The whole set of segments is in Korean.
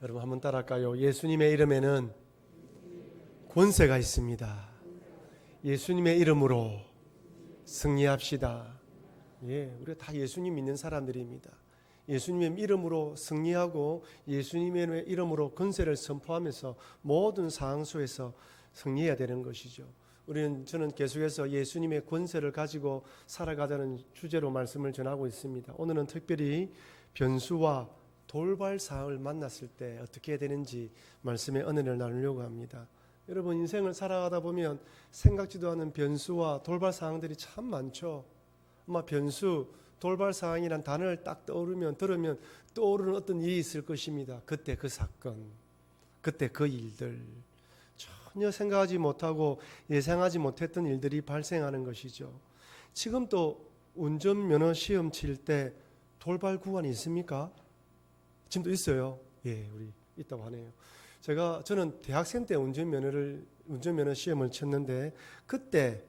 여러분 한번 따라할까요? 예수님의 이름에는 권세가 있습니다. 예수님의 이름으로 승리합시다. 우리가 다 예수님 믿는 사람들입니다. 예수님의 이름으로 승리하고 예수님의 이름으로 권세를 선포하면서 모든 상황 속에서 승리해야 되는 것이죠. 저는 계속해서 예수님의 권세를 가지고 살아가자는 주제로 말씀을 전하고 있습니다. 오늘은 특별히 변수와 돌발 상황을 만났을 때 어떻게 해야 되는지 말씀의 은혜를 나누려고 합니다. 여러분 인생을 살아가다 보면 생각지도 않은 변수와 돌발 상황들이 참 많죠. 아마 변수, 돌발 상황이란 단어를 딱 들으면 떠오르는 어떤 일이 있을 것입니다. 그때 그 사건, 그때 그 일들, 전혀 생각하지 못하고 예상하지 못했던 일들이 발생하는 것이죠. 지금 또 운전면허 시험 칠 때 돌발 구간이 있습니까? 지금도 있어요. 우리 있다고 하네요. 저는 대학생 때 운전면허 시험을 쳤는데 그때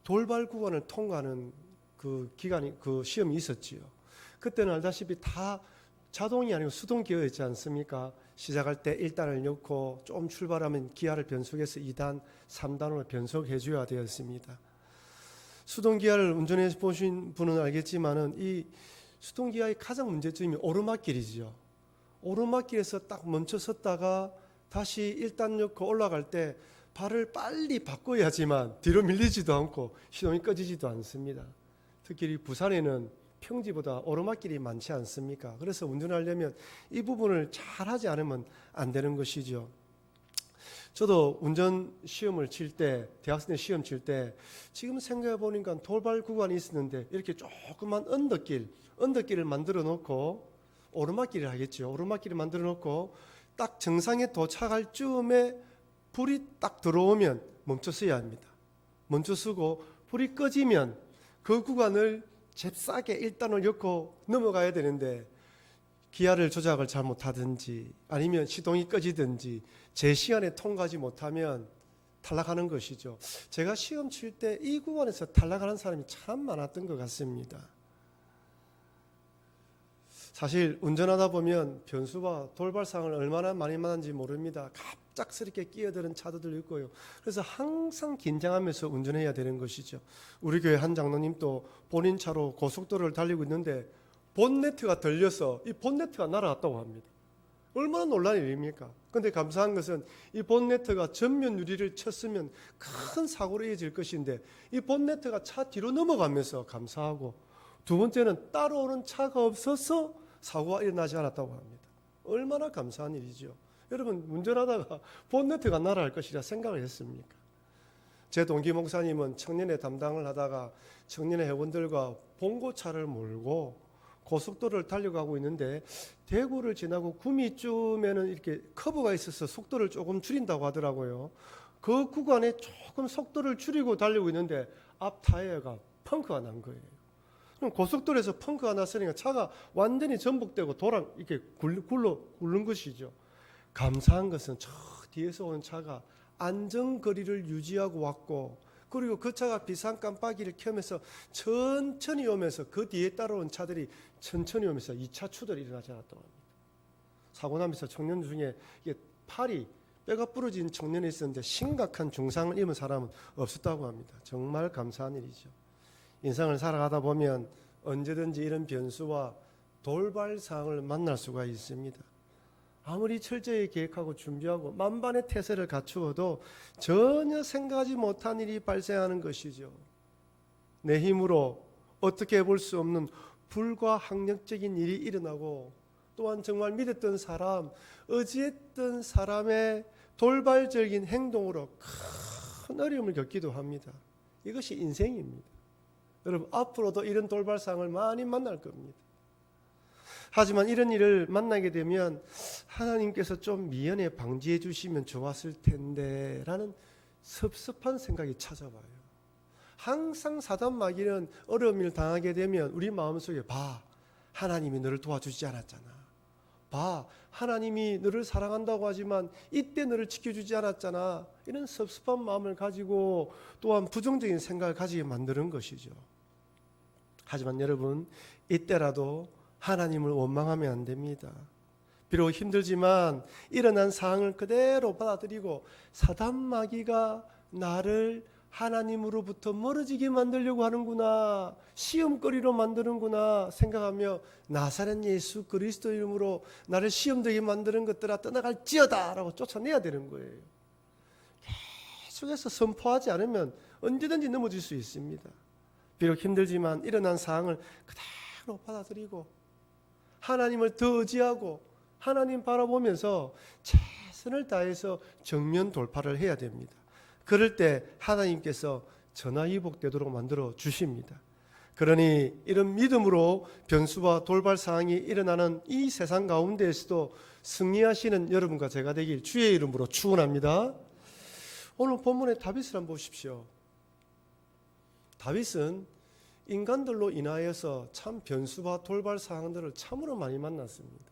돌발 구간을 통과하는 그 시험이 있었지요. 그때는 알다시피 다 자동이 아니고 수동 기어였지 않습니까? 시작할 때 1단을 넣고 좀 출발하면 기아를 변속해서 2단, 3단으로 변속해 줘야 되었습니다. 수동 기아를 운전해 보신 분은 알겠지만은 이 수동 기아의 가장 문제점이 오르막길이죠. 오르막길에서 딱 멈춰 섰다가 다시 1단 넣고 올라갈 때 발을 빨리 바꿔야지만 뒤로 밀리지도 않고 시동이 꺼지지도 않습니다. 특히 부산에는 평지보다 오르막길이 많지 않습니까? 그래서 운전하려면 이 부분을 잘 하지 않으면 안 되는 것이죠. 저도 운전 시험을 칠 때, 대학생 때 시험 칠 때 지금 생각해 보니까 돌발 구간이 있었는데 이렇게 조그만 언덕길을 만들어 놓고 오르막길을 하겠죠. 오르막길을 만들어 놓고 딱 정상에 도착할 즈음에 불이 딱 들어오면 멈춰서야 합니다. 멈춰서고 불이 꺼지면 그 구간을 잽싸게 1단을 넣고 넘어가야 되는데 기아를 조작을 잘못하든지 아니면 시동이 꺼지든지 제 시간에 통과하지 못하면 탈락하는 것이죠. 제가 시험 칠 때 이 구간에서 탈락하는 사람이 참 많았던 것 같습니다. 사실 운전하다 보면 변수와 돌발상을 얼마나 많이 만났는지 모릅니다. 갑작스럽게 끼어드는 차들도 있고요. 그래서 항상 긴장하면서 운전해야 되는 것이죠. 우리 교회 한 장로님도 본인 차로 고속도로를 달리고 있는데 본네트가 들려서 이 본네트가 날아갔다고 합니다. 얼마나 놀란 일입니까? 그런데 감사한 것은 이 본네트가 전면 유리를 쳤으면 큰 사고로 이어질 것인데 이 본네트가 차 뒤로 넘어가면서 감사하고, 두 번째는 따라오는 차가 없어서 사고가 일어나지 않았다고 합니다. 얼마나 감사한 일이죠. 여러분 운전하다가 본네트가 날아갈 것이라 생각을 했습니까? 제 동기 목사님은 청년회 담당을 하다가 청년회 회원들과 봉고차를 몰고 고속도로를 달려가고 있는데 대구를 지나고 구미쯤에는 이렇게 커브가 있어서 속도를 조금 줄인다고 하더라고요. 그 구간에 조금 속도를 줄이고 달리고 있는데 앞 타이어가 펑크가 난 거예요. 그럼 고속도로에서 펑크가 났으니까 차가 완전히 전복되고 이렇게 굴른 것이죠. 감사한 것은 저 뒤에서 오는 차가 안전거리를 유지하고 왔고, 그리고 그 차가 비상 깜빡이를 켜면서 천천히 오면서 그 뒤에 따라온 차들이 천천히 오면서 2차 추돌이 일어나지 않았다고 합니다. 사고 나면서 청년 중에 뼈가 부러진 청년이 있었는데 심각한 중상을 입은 사람은 없었다고 합니다. 정말 감사한 일이죠. 인생을 살아가다 보면 언제든지 이런 변수와 돌발 상황을 만날 수가 있습니다. 아무리 철저히 계획하고 준비하고 만반의 태세를 갖추어도 전혀 생각하지 못한 일이 발생하는 것이죠. 내 힘으로 어떻게 해볼 수 없는 불가항력적인 일이 일어나고, 또한 정말 믿었던 사람, 의지했던 사람의 돌발적인 행동으로 큰 어려움을 겪기도 합니다. 이것이 인생입니다. 여러분 앞으로도 이런 돌발상을 많이 만날 겁니다. 하지만 이런 일을 만나게 되면 하나님께서 좀 미연에 방지해 주시면 좋았을 텐데 라는 섭섭한 생각이 찾아와요. 항상 사단 마귀는 어려움을 당하게 되면 우리 마음속에 하나님이 너를 도와주지 않았잖아. 하나님이 너를 사랑한다고 하지만 이때 너를 지켜주지 않았잖아. 이런 섭섭한 마음을 가지고 또한 부정적인 생각을 가지게 만드는 것이죠. 하지만 여러분 이때라도 하나님을 원망하면 안 됩니다. 비록 힘들지만 일어난 상황을 그대로 받아들이고 사단 마귀가 나를 하나님으로부터 멀어지게 만들려고 하는구나, 시험거리로 만드는구나 생각하며 나사렛 예수 그리스도 이름으로 나를 시험되게 만드는 것들아 떠나갈지어다 라고 쫓아내야 되는 거예요. 계속해서 선포하지 않으면 언제든지 넘어질 수 있습니다. 비록 힘들지만 일어난 상황을 그대로 받아들이고 하나님을 더 의지하고 하나님 바라보면서 최선을 다해서 정면 돌파를 해야 됩니다. 그럴 때 하나님께서 전화위복되도록 만들어 주십니다. 그러니 이런 믿음으로 변수와 돌발 상황이 일어나는 이 세상 가운데에서도 승리하시는 여러분과 제가 되길 주의 이름으로 축원합니다. 오늘 본문의 다윗을 한번 보십시오. 다윗은 인간들로 인하여서 참 변수와 돌발 상황들을 참으로 많이 만났습니다.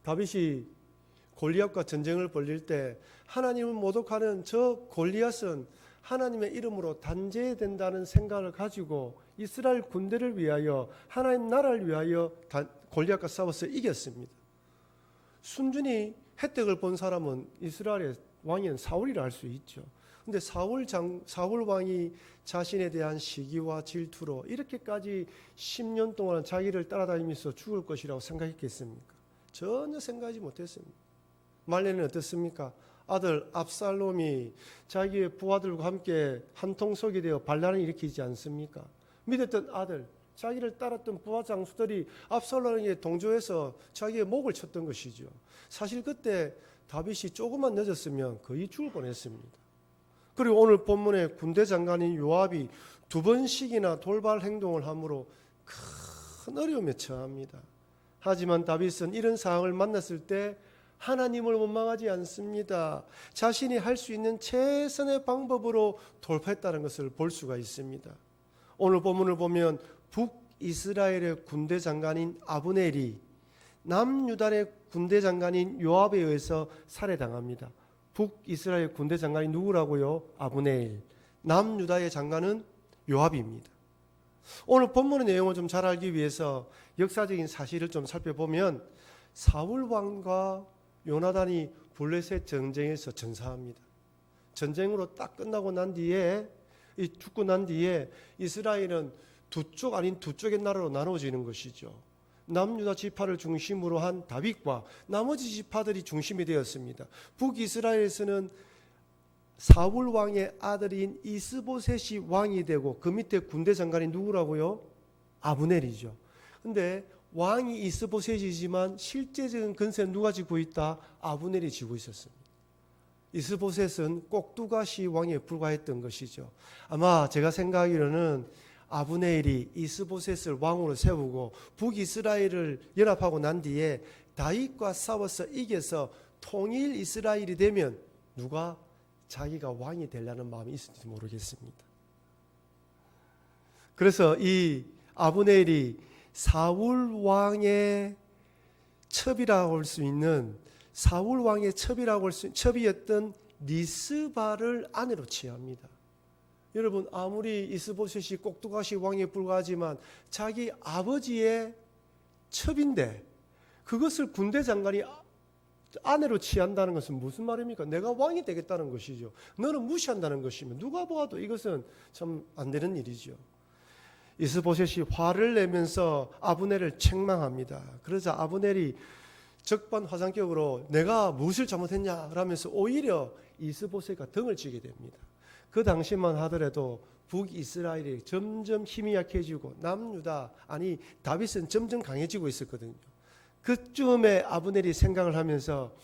다윗이 골리앗과 전쟁을 벌릴 때 하나님을 모독하는 저 골리앗은 하나님의 이름으로 단죄해야 된다는 생각을 가지고 이스라엘 군대를 위하여 하나님 나라를 위하여 골리앗과 싸워서 이겼습니다. 순전히 혜택을 본 사람은 이스라엘의 왕인 사울이라 할 수 있죠. 근데 사울 왕이 자신에 대한 시기와 질투로 이렇게까지 10년 동안 자기를 따라다니면서 죽을 것이라고 생각했겠습니까? 전혀 생각하지 못했습니다. 말년은 어떻습니까? 아들 압살롬이 자기의 부하들과 함께 한통속이 되어 반란을 일으키지 않습니까? 믿었던 아들, 자기를 따랐던 부하 장수들이 압살롬에게 동조해서 자기의 목을 쳤던 것이죠. 사실 그때 다윗이 조금만 늦었으면 거의 죽을 뻔했습니다. 그리고 오늘 본문의 군대 장관인 요압이 2번씩이나 돌발 행동을 함으로 큰 어려움에 처합니다. 하지만 다윗은 이런 상황을 만났을 때 하나님을 원망하지 않습니다. 자신이 할 수 있는 최선의 방법으로 돌파했다는 것을 볼 수가 있습니다. 오늘 본문을 보면 북이스라엘의 군대 장관인 아브넬이 남유다의 군대 장관인 요압에 의해서 살해당합니다. 북이스라엘 군대 장관이 누구라고요? 아브넬. 남유다의 장관은 요압입니다. 오늘 본문의 내용을 좀 잘 알기 위해서 역사적인 사실을 좀 살펴보면 사울 왕과 요나단이 블레셋 전쟁에서 전사합니다. 전쟁으로 딱 끝나고 난 뒤에 죽고 난 뒤에 이스라엘은 두 쪽의 나라로 나눠지는 것이죠. 남유다 지파를 중심으로 한 다윗과 나머지 지파들이 중심이 되었습니다. 북이스라엘에서는 사울 왕의 아들인 이스보셋이 왕이 되고 그 밑에 군대 장관이 누구라고요? 아브넬이죠. 근데 왕이 이스보셋이지만 실제적인 권세는 누가 쥐고 있다? 아브넬이 쥐고 있었습니다. 이스보셋은 꼭두가시 왕에 불과했던 것이죠. 아마 제가 생각하기로는 아브넬이 이스보셋을 왕으로 세우고 북이스라엘을 연합하고 난 뒤에 다윗과 싸워서 이겨서 통일 이스라엘이 되면 누가 자기가 왕이 되려는 마음이 있을지 모르겠습니다. 그래서 이 아브넬이 사울 왕의 첩이라고 할 수 있는 사울 왕의 첩이었던 리스바를 아내로 취합니다. 여러분, 아무리 이스보셋이 꼭두가시 왕에 불과하지만 자기 아버지의 첩인데 그것을 군대 장관이 아내로 취한다는 것은 무슨 말입니까? 내가 왕이 되겠다는 것이죠. 너는 무시한다는 것이면 누가 보아도 이것은 참 안 되는 일이죠. 이스보셋이 화를 내면서 아브넬을 책망합니다. 그러자 아브넬이 적반하장격으로 내가 무엇을 잘못했냐 라면서 오히려 이스보셋과 등을 치게 됩니다. 그 당시만 하더라도 북이스라엘이 점점 힘이 약해지고 다윗은 점점 강해지고 있었거든요. 그쯤에 아브넬이 생각을 하면서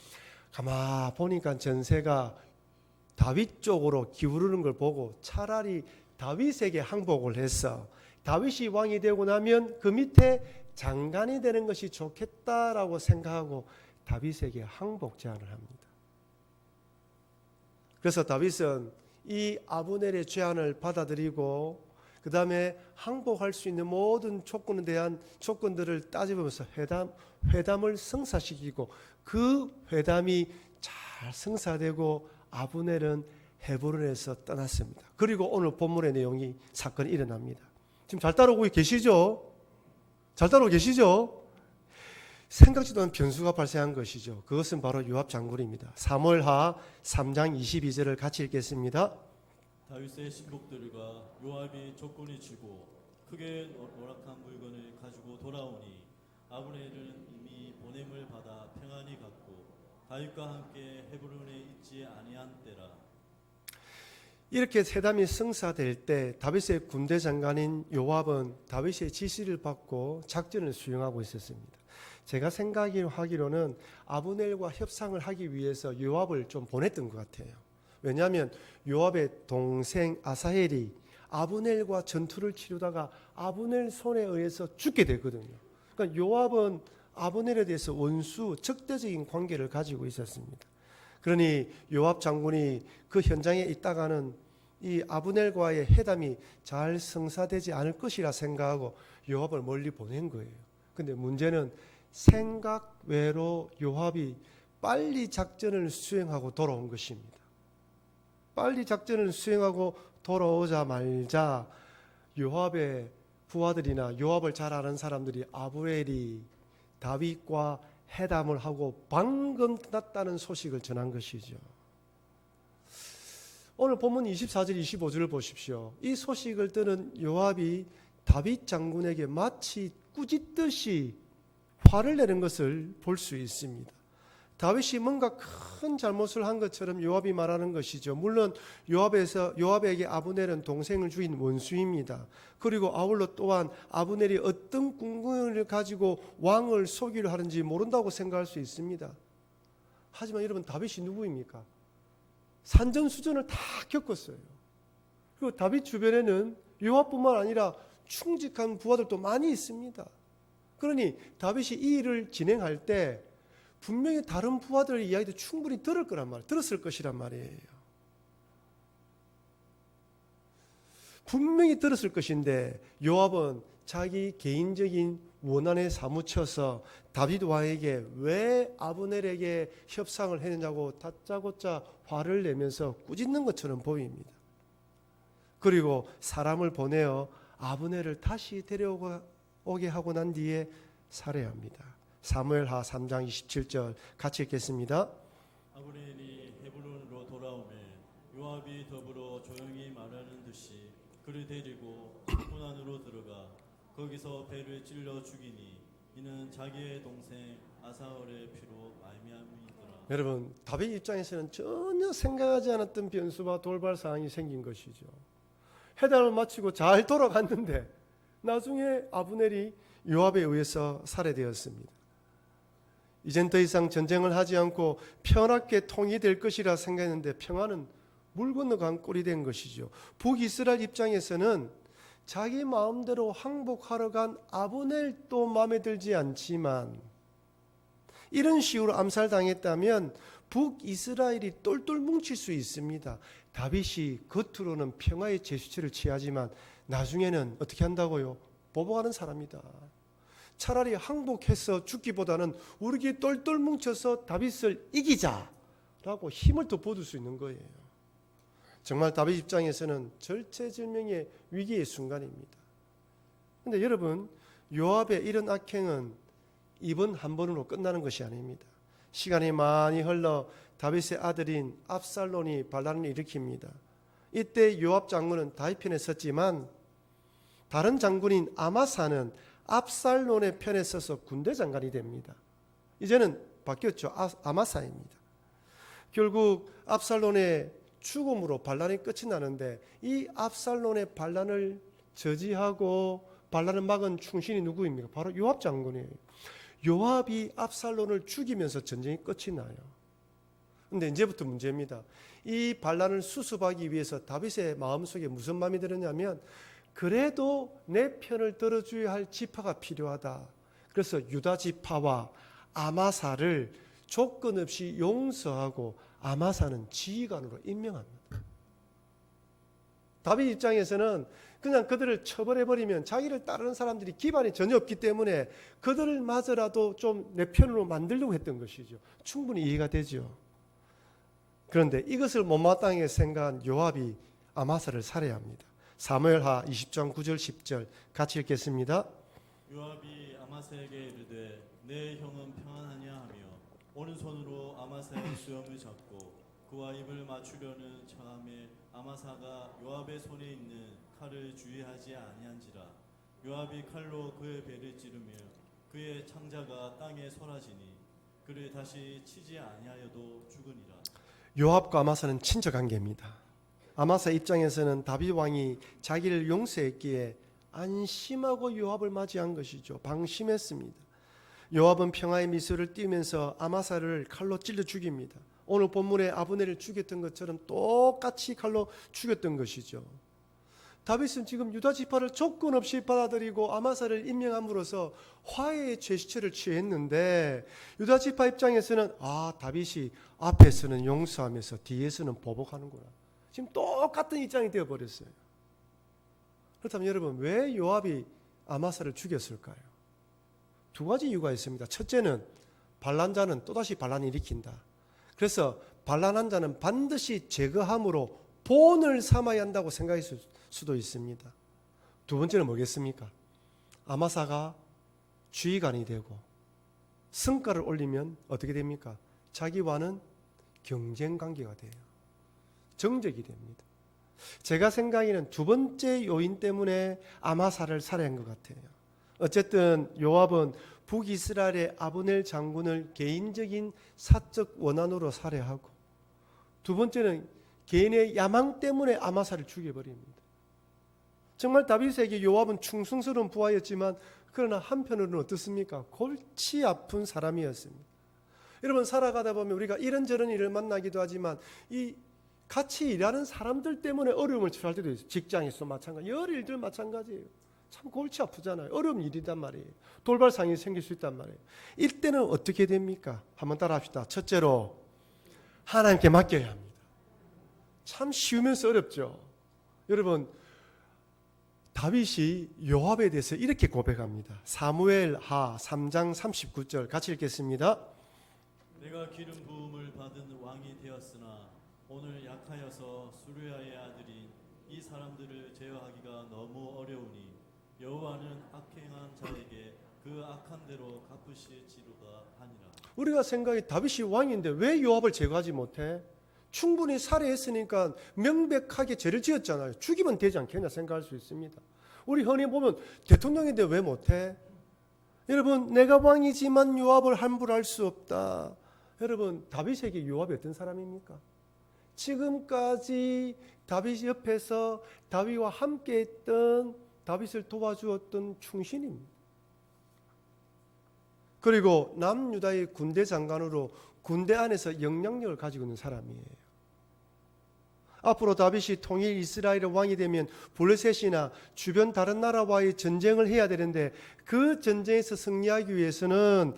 가만 보니까 전세가 다윗 쪽으로 기울는 걸 보고 차라리 다윗에게 항복을 해서 다윗이 왕이 되고 나면 그 밑에 장관이 되는 것이 좋겠다라고 생각하고 다윗에게 항복 제안을 합니다. 그래서 다윗은 이 아브넬의 제안을 받아들이고 그 다음에 항복할 수 있는 모든 조건에 대한 조건들을 따져보면서 회담을 성사시키고 그 회담이 잘 성사되고 아브넬은 헤브론에서 떠났습니다. 그리고 오늘 본문의 내용이 사건이 일어납니다. 지금 잘 따라오고 계시죠? 잘 따라오고 계시죠? 생각지도 않은 변수가 발생한 것이죠. 그것은 바로 요압 장군입니다. 사무엘하 3장 22절을 같이 읽겠습니다. 다윗의 신복들과 요압이 적군이 지고 크게 노력한 물건을 가지고 돌아오니 아브넬은 이미 보냄을 받아 평안히 갔고 다윗과 함께 헤브론에 있지 아니한 때라. 이렇게 세담이 성사될 때 다윗의 군대 장관인 요압은 다윗의 지시를 받고 작전을 수행하고 있었습니다. 제가 생각하기로는 아브넬과 협상을 하기 위해서 요압을 좀 보냈던 것 같아요. 왜냐하면 요압의 동생 아사헬이 아브넬과 전투를 치르다가 아브넬 손에 의해서 죽게 되거든요. 그러니까 요압은 아브넬에 대해서 원수, 적대적인 관계를 가지고 있었습니다. 그러니 요압 장군이 그 현장에 있다가는 이 아브넬과의 회담이 잘 성사되지 않을 것이라 생각하고 요압을 멀리 보낸 거예요. 근데 문제는 생각 외로 요압이 빨리 작전을 수행하고 돌아온 것입니다. 빨리 작전을 수행하고 돌아오자마자 요압의 부하들이나 요압을 잘 아는 사람들이 아브넬이 다윗과 회담을 하고 방금 끝났다는 소식을 전한 것이죠. 오늘 본문 24절 25절을 보십시오. 이 소식을 들은 요압이 다윗 장군에게 마치 꾸짖듯이 화를 내는 것을 볼 수 있습니다. 다윗이 뭔가 큰 잘못을 한 것처럼 요압이 말하는 것이죠. 물론 요압에게 아브넬은 동생을 죽인 원수입니다. 그리고 아울러 또한 아브넬이 어떤 군군을 가지고 왕을 속이려 하는지 모른다고 생각할 수 있습니다. 하지만 여러분, 다윗이 누구입니까? 산전수전을 다 겪었어요. 그리고 다윗 주변에는 요압뿐만 아니라 충직한 부하들도 많이 있습니다. 그러니 다윗이 이 일을 진행할 때 분명히 다른 부하들의 이야기도 충분히 들었을 것이란 말이에요. 분명히 들었을 것인데 요압은 자기 개인적인 원한에 사무쳐서 다윗 왕에게 왜 아브넬에게 협상을 했느냐고 다짜고짜 화를 내면서 꾸짖는 것처럼 보입니다. 그리고 사람을 보내어 아브넬을 다시 데려오게 하고 난 뒤에 살해합니다. 사무엘하 3장 27절 같이 읽겠습니다. 아브넬이 헤브론으로 돌아오매 요압이 더불어 조용히 말하는 듯이 그를 데리고 문 안으로 들어가 거기서 배를 찔러 죽이니 이는 자기의 동생 아사엘의 피로 말미암이더라. 여러분, 다윗 입장에서는 전혀 생각하지 않았던 변수와 돌발 상황이 생긴 것이죠. 회담을 마치고 잘 돌아갔는데 나중에 아브넬이 요압에 의해서 살해되었습니다. 이젠 더 이상 전쟁을 하지 않고 평화롭게 통일될 것이라 생각했는데 평화는 물 건너간 꼴이 된 것이죠. 북이스라엘 입장에서는 자기 마음대로 항복하러 간 아브넬도 마음에 들지 않지만 이런 식으로 암살당했다면 북이스라엘이 똘똘 뭉칠 수 있습니다. 다윗이 겉으로는 평화의 제스처를 취하지만 나중에는 어떻게 한다고요? 보복하는 사람이다. 차라리 항복해서 죽기보다는 우리끼리 똘똘 뭉쳐서 다윗을 이기자라고 힘을 더 쏟을 수 있는 거예요. 정말 다윗 입장에서는 절체절명의 위기의 순간입니다. 그런데 여러분, 요압의 이런 악행은 이번 한 번으로 끝나는 것이 아닙니다. 시간이 많이 흘러 다윗의 아들인 압살론이 반란을 일으킵니다. 이때 요압 장군은 다윗 편에 섰지만 다른 장군인 아마사는 압살론의 편에 서서 군대 장관이 됩니다. 이제는 바뀌었죠. 아마사입니다. 결국 압살론의 죽음으로 반란이 끝이 나는데 이 압살론의 반란을 저지하고 반란을 막은 충신이 누구입니까? 바로 요압 장군이에요. 요압이 압살론을 죽이면서 전쟁이 끝이 나요. 그런데 이제부터 문제입니다. 이 반란을 수습하기 위해서 다윗의 마음속에 무슨 마음이 들었냐면 그래도 내 편을 들어줘야 할 지파가 필요하다. 그래서 유다 지파와 아마사를 조건 없이 용서하고 아마사는 지휘관으로 임명합니다. 다윗 입장에서는 그냥 그들을 처벌해버리면 자기를 따르는 사람들이 기반이 전혀 없기 때문에 그들을 마저라도 좀 내 편으로 만들려고 했던 것이죠. 충분히 이해가 되죠. 그런데 이것을 못마땅하게 생각한 요압이 아마사를 살해합니다. 사무엘하 20장 9절 10절 같이 읽겠습니다. 요압이 아마사에게 이르되 내 형은 평안하냐 하며 오른손으로 아마사의 수염을 잡고 그와 입을 맞추려는 처음에 아마사가 요압의 손에 있는 칼을 주의하지 아니한지라 요압이 칼로 그의 배를 찌르며 그의 창자가 땅에 설하지니 그를 다시 치지 아니하여도 죽으니라. 요압과 아마사는 친척 관계입니다. 아마사 입장에서는 다윗 왕이 자기를 용서했기에 안심하고 요압을 맞이한 것이죠. 방심했습니다. 요압은 평화의 미소를 띄우면서 아마사를 칼로 찔러 죽입니다. 오늘 본문에 아브넬을 죽였던 것처럼 똑같이 칼로 죽였던 것이죠. 다윗은 지금 유다 지파를 조건 없이 받아들이고 아마사를 임명함으로써 화해의 제스처를 취했는데 유다 지파 입장에서는 다윗이 앞에서는 용서하면서 뒤에서는 보복하는구나. 지금 똑같은 입장이 되어버렸어요. 그렇다면 여러분, 왜 요압이 아마사를 죽였을까요? 두 가지 이유가 있습니다. 첫째는 반란자는 또다시 반란을 일으킨다. 그래서 반란한 자는 반드시 제거함으로 본을 삼아야 한다고 생각했을 수도 있습니다. 두 번째는 뭐겠습니까? 아마사가 주의관이 되고 성과를 올리면 어떻게 됩니까? 자기와는 경쟁관계가 돼요. 정적이 됩니다. 제가 생각에는 두 번째 요인 때문에 아마사를 살해한 것 같아요. 어쨌든 요압은 북이스라엘의 아브넬 장군을 개인적인 사적 원한으로 살해하고, 두 번째는 개인의 야망 때문에 아마사를 죽여버립니다. 정말 다윗에게 요압은 충성스러운 부하였지만 그러나 한편으로는 어떻습니까? 골치 아픈 사람이었습니다. 여러분, 살아가다 보면 우리가 이런저런 일을 만나기도 하지만 이 같이 일하는 사람들 때문에 어려움을 처할 때도 있어요. 직장에서 마찬가지, 여러 일들 마찬가지예요. 참 골치 아프잖아요. 어려운 일이단 말이에요. 돌발 상황이 생길 수 있단 말이에요. 이때는 어떻게 됩니까? 한번 따라 합시다. 첫째로 하나님께 맡겨야 합니다. 참 쉬우면서 어렵죠. 여러분, 다윗이 요압에 대해서 이렇게 고백합니다. 사무엘하 3장 39절 같이 읽겠습니다. 내가 기름 부음을 받은 왕이 되었으나 오늘 약하여서 수르야의 아들인 이 사람들을 제어하기가 너무 어려우니 여호와는 악행한 자에게 그 악한 대로 갚으실지로다 하니라. 우리가 생각해 다윗이 왕인데 왜 요압을 제거하지 못해? 충분히 살해했으니까 명백하게 죄를 지었잖아요. 죽이면 되지 않겠냐 생각할 수 있습니다. 우리 흔히 보면 대통령인데 왜 못해? 여러분, 내가 왕이지만 요압을 함부로 할 수 없다. 여러분, 다윗에게 요압이 어떤 사람입니까? 지금까지 다윗 옆에서 다윗과 함께했던, 다윗을 도와주었던 충신입니다. 그리고 남유다의 군대 장관으로 군대 안에서 영향력을 가지고 있는 사람이에요. 앞으로 다윗이 통일 이스라엘의 왕이 되면 블레셋이나 주변 다른 나라와의 전쟁을 해야 되는데 그 전쟁에서 승리하기 위해서는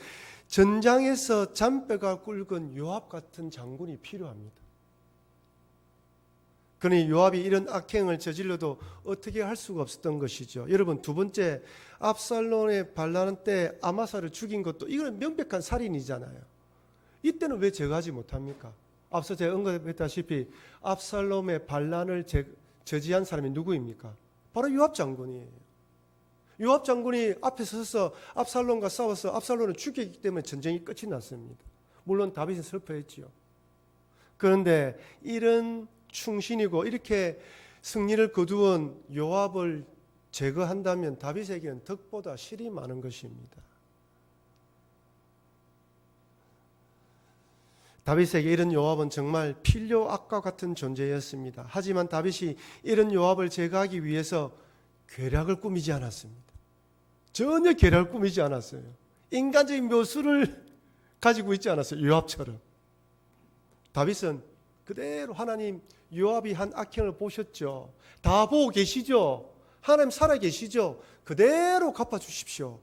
전장에서 잔뼈가 굵은 요압 같은 장군이 필요합니다. 그러니 요압이 이런 악행을 저질러도 어떻게 할 수가 없었던 것이죠. 여러분, 두 번째, 압살롬의 반란 때 아마사를 죽인 것도 이건 명백한 살인이잖아요. 이때는 왜 제거하지 못합니까? 앞서 제가 언급했다시피 압살롬의 반란을 저지한 사람이 누구입니까? 바로 요압 장군이에요. 요압 장군이 앞에 서서 압살롬과 싸워서 압살롬을 죽였기 때문에 전쟁이 끝이 났습니다. 물론 다윗은 슬퍼했지요. 그런데 이런 충신이고 이렇게 승리를 거두은 요압을 제거한다면 다윗에게는 덕보다 실이 많은 것입니다. 다윗에게 이런 요압은 정말 필요 악과 같은 존재였습니다. 하지만 다윗이 이런 요압을 제거하기 위해서 계략을 꾸미지 않았습니다. 전혀 계략을 꾸미지 않았어요. 인간적인 묘수를 가지고 있지 않았어요. 요압처럼. 다윗은 그대로 하나님, 요압이 한 악행을 보셨죠. 다 보고 계시죠. 하나님 살아 계시죠. 그대로 갚아주십시오.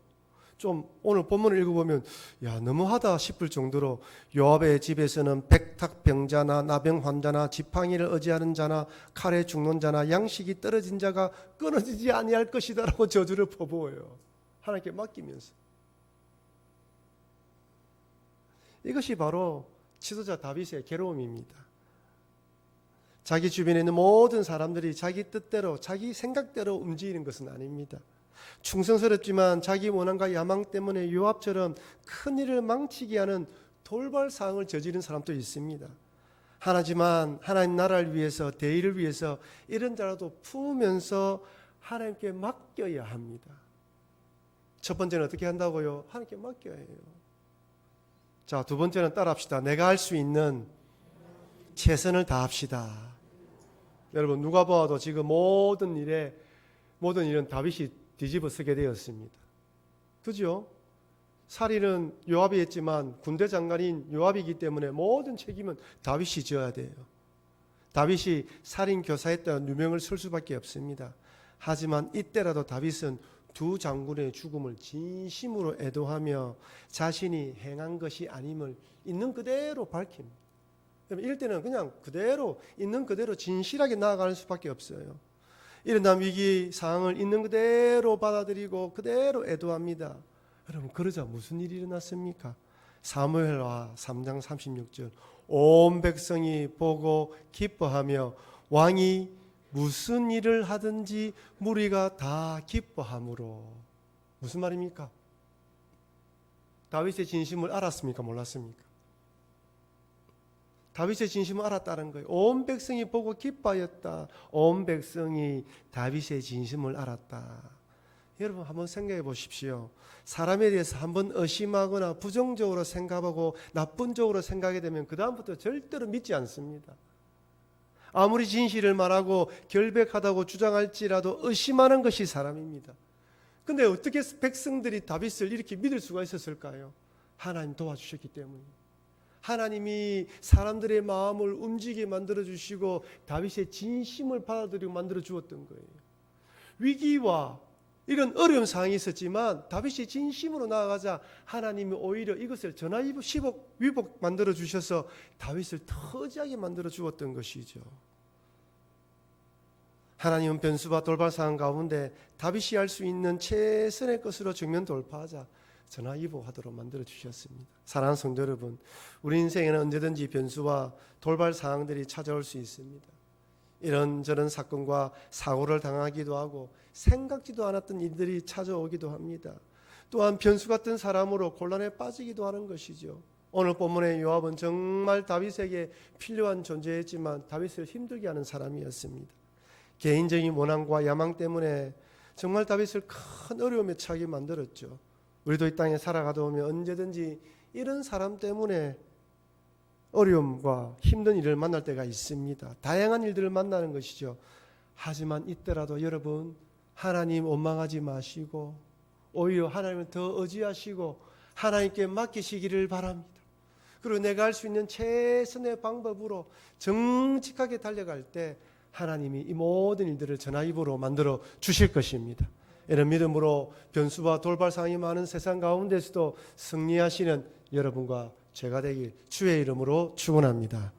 좀 오늘 본문을 읽어보면 너무하다 싶을 정도로 요압의 집에서는 백탁병자나 나병 환자나 지팡이를 의지하는 자나 칼에 죽는 자나 양식이 떨어진 자가 끊어지지 아니할 것이다라고 저주를 퍼부어요. 하나님께 맡기면서. 이것이 바로 지도자 다윗의 괴로움입니다. 자기 주변에 있는 모든 사람들이 자기 뜻대로, 자기 생각대로 움직이는 것은 아닙니다. 충성스럽지만 자기 원한과 야망 때문에 요압처럼 큰 일을 망치게 하는 돌발 사항을 저지른 사람도 있습니다. 하나지만 하나님 나라를 위해서, 대의를 위해서 이런 자라도 품으면서 하나님께 맡겨야 합니다. 첫 번째는 어떻게 한다고요? 하나님께 맡겨야 해요. 자, 두 번째는 따라합시다. 내가 할 수 있는 최선을 다합시다. 여러분, 누가 봐도 지금 모든 일은 다윗이 뒤집어 쓰게 되었습니다. 그죠? 살인은 요압이 했지만 군대 장관인 요압이기 때문에 모든 책임은 다윗이 져야 돼요. 다윗이 살인 교사했다는 누명을 쓸 수밖에 없습니다. 하지만 이때라도 다윗은 두 장군의 죽음을 진심으로 애도하며 자신이 행한 것이 아님을 있는 그대로 밝힙니다. 이럴 때는 그냥 그대로 있는 그대로 진실하게 나아가는 수밖에 없어요. 일어난 위기 상황을 있는 그대로 받아들이고 그대로 애도합니다. 여러분, 그러자 무슨 일이 일어났습니까? 사무엘하 3장 36절 온 백성이 보고 기뻐하며 왕이 무슨 일을 하든지 무리가 다 기뻐하므로. 무슨 말입니까? 다윗의 진심을 알았습니까? 몰랐습니까? 다윗의 진심을 알았다는 거예요. 온 백성이 보고 기뻐하였다. 온 백성이 다윗의 진심을 알았다. 여러분, 한번 생각해 보십시오. 사람에 대해서 한번 의심하거나 부정적으로 생각하고 나쁜 쪽으로 생각하게 되면 그 다음부터 절대로 믿지 않습니다. 아무리 진실을 말하고 결백하다고 주장할지라도 의심하는 것이 사람입니다. 그런데 어떻게 백성들이 다윗을 이렇게 믿을 수가 있었을까요? 하나님 도와주셨기 때문입니다. 하나님이 사람들의 마음을 움직이게 만들어주시고 다윗의 진심을 받아들이고 만들어 주었던 거예요. 위기와 이런 어려운 상황이 있었지만 다윗이 진심으로 나아가자 하나님이 오히려 이것을 전화위복 만들어 주셔서 다윗을 터지하게 만들어 주었던 것이죠. 하나님은 변수와 돌발 상황 가운데 다윗이 할 수 있는 최선의 것으로 정면 돌파하자 전화위복하도록 만들어 주셨습니다. 사랑하는 성도 여러분, 우리 인생에는 언제든지 변수와 돌발 상황들이 찾아올 수 있습니다. 이런저런 사건과 사고를 당하기도 하고 생각지도 않았던 일들이 찾아오기도 합니다. 또한 변수 같은 사람으로 곤란에 빠지기도 하는 것이죠. 오늘 본문의 요압은 정말 다윗에게 필요한 존재였지만 다윗을 힘들게 하는 사람이었습니다. 개인적인 원한과 야망 때문에 정말 다윗을 큰 어려움에 처하게 만들었죠. 우리도 이 땅에 살아가다 보면 언제든지 이런 사람 때문에 어려움과 힘든 일을 만날 때가 있습니다. 다양한 일들을 만나는 것이죠. 하지만 이때라도 여러분, 하나님 원망하지 마시고 오히려 하나님을 더 의지하시고 하나님께 맡기시기를 바랍니다. 그리고 내가 할 수 있는 최선의 방법으로 정직하게 달려갈 때 하나님이 이 모든 일들을 전화위복으로 만들어 주실 것입니다. 이런 믿음으로 변수와 돌발 상황이 많은 세상 가운데서도 승리하시는 여러분과 제가 되길 주의 이름으로 축원합니다.